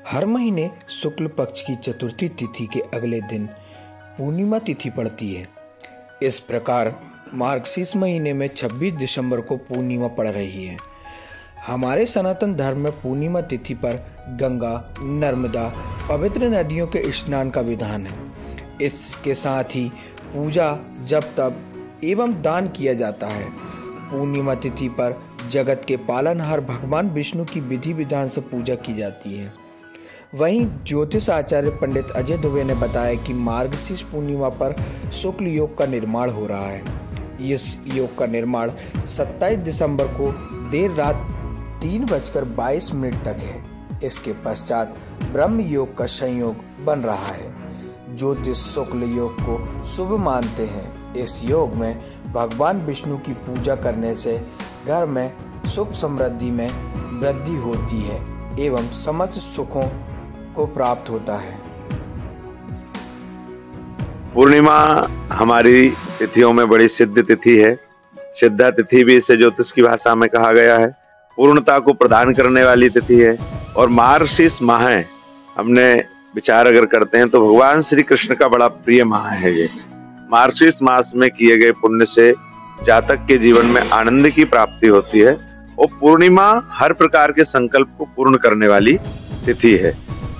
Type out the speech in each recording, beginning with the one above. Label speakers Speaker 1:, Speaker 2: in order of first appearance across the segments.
Speaker 1: हर महीने शुक्ल पक्ष की चतुर्थी तिथि के अगले दिन पूर्णिमा तिथि पड़ती है। इस प्रकार मार्गशीर्ष महीने में 26 दिसंबर को पूर्णिमा पड़ रही है। हमारे सनातन धर्म में पूर्णिमा तिथि पर गंगा, नर्मदा, पवित्र नदियों के स्नान का विधान है। इसके साथ ही पूजा, जप तप एवं दान किया जाता है। पूर्णिमा तिथि पर जगत के पालनहार भगवान विष्णु की विधि विधान से पूजा की जाती है। वहीं ज्योतिष आचार्य पंडित अजय दुबे ने बताया कि मार्गशीर्ष पूर्णिमा पर शुक्ल योग का निर्माण हो रहा है। इस योग का निर्माण 27 दिसंबर को देर रात 3:22 तक है। इसके पश्चात ब्रह्म योग का संयोग बन रहा है। ज्योतिष शुक्ल योग को शुभ मानते हैं। इस योग में भगवान विष्णु की पूजा करने से घर में सुख समृद्धि में वृद्धि होती है एवं समस्त सुखों को प्राप्त होता है।
Speaker 2: पूर्णिमा हमारी तिथियों में बड़ी सिद्ध तिथि है। सिद्धा तिथि भी इसे ज्योतिष की भाषा में कहा गया है। पूर्णता को प्रदान करने वाली तिथि है और मार्गशीर्ष माह हमने विचार अगर करते हैं तो भगवान श्री कृष्ण का बड़ा प्रिय माह है ये। मार्गशीर्ष मास में किए गए पुण्य से जातक के जीवन में आनंद की प्राप्ति होती है और पूर्णिमा हर प्रकार के संकल्प को पूर्ण करने वाली तिथि है।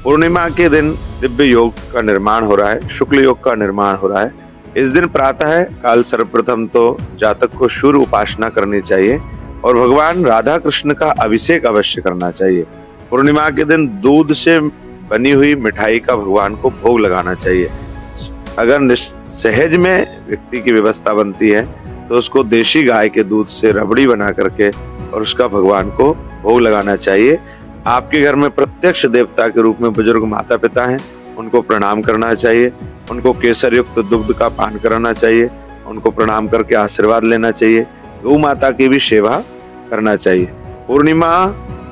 Speaker 2: पूर्णिमा के दिन दिव्य योग का निर्माण हो रहा है, शुक्ल योग का निर्माण हो रहा है। इस दिन प्रातः काल सर्वप्रथम तो जातक को सूर्य उपासना करनी चाहिए और भगवान राधा कृष्ण का अभिषेक अवश्य करना चाहिए। पूर्णिमा के दिन दूध से बनी हुई मिठाई का भगवान को भोग लगाना चाहिए। अगर सहज में व्यक्ति की व्यवस्था बनती है तो उसको देशी गाय के दूध से रबड़ी बना करके और उसका भगवान को भोग लगाना चाहिए। आपके घर में प्रत्यक्ष देवता के रूप में बुजुर्ग माता पिता हैं, उनको प्रणाम करना चाहिए। उनको केसर युक्त दुग्ध का पान कराना चाहिए। उनको प्रणाम करके आशीर्वाद लेना चाहिए। गौ माता की भी सेवा करना चाहिए। पूर्णिमा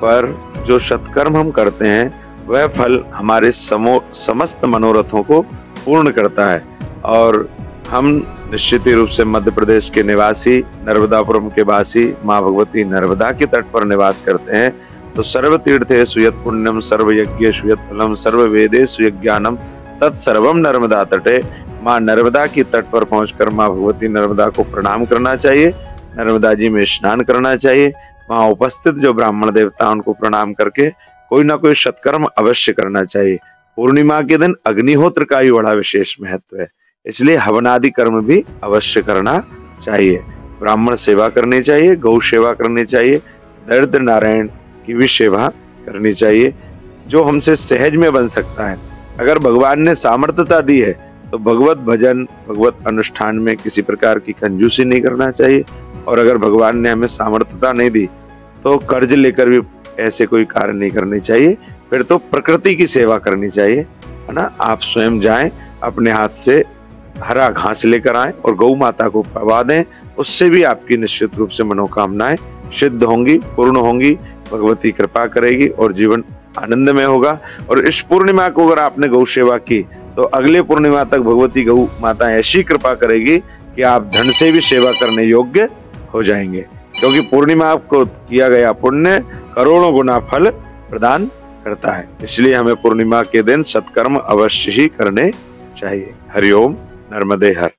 Speaker 2: पर जो सत्कर्म हम करते हैं वह फल हमारे समस्त मनोरथों को पूर्ण करता है। और हम निश्चित रूप से मध्य प्रदेश के निवासी, नर्मदापुरम के वासी, माँ भगवती नर्मदा के तट पर निवास करते हैं तो सर्व तीर्थेषु यत् पुण्यम सर्व यज्ञेषु यत् फलम सर्व वेदेषु यज्ञानम तत्सर्वम नर्मदा तटे। माँ नर्मदा की तट पर पहुंचकर माँ भगवती नर्मदा को प्रणाम करना चाहिए। नर्मदा जी में स्नान करना चाहिए। वहाँ उपस्थित जो ब्राह्मण देवता उनको प्रणाम करके कोई ना कोई सत्कर्म अवश्य करना चाहिए। पूर्णिमा के दिन अग्निहोत्र का भी बड़ा विशेष महत्व है, इसलिए हवनादि कर्म भी अवश्य करना चाहिए। ब्राह्मण सेवा करनी चाहिए, गौ सेवा करनी चाहिए, दरिद्र नारायण की भी सेवा करनी चाहिए जो हमसे सहज में बन सकता है। अगर भगवान ने सामर्थ्यता दी है तो भगवत भजन, भगवत अनुष्ठान में किसी प्रकार की कंजूसी नहीं करना चाहिए। और अगर भगवान ने हमें सामर्थ्यता नहीं दी तो कर्ज लेकर भी ऐसे कोई कार्य नहीं करनी चाहिए। फिर तो प्रकृति की सेवा करनी चाहिए, है ना। आप स्वयं जाएं, अपने हाथ से हरा घास लेकर आएं और गौ माता को पवा दें। उससे भी आपकी निश्चित रूप से मनोकामनाएं सिद्ध होंगी, पूर्ण होंगी। भगवती कृपा करेगी और जीवन आनंदमय होगा। और इस पूर्णिमा को अगर आपने गौ सेवा की तो अगले पूर्णिमा तक भगवती गौ माता ऐसी कृपा करेगी कि आप धन से भी सेवा करने योग्य हो जाएंगे, क्योंकि पूर्णिमा आपको किया गया पुण्य करोड़ों गुना फल प्रदान करता है। इसलिए हमें पूर्णिमा के दिन सत्कर्म अवश्य ही करने चाहिए। हरिओम नर्मदे हर।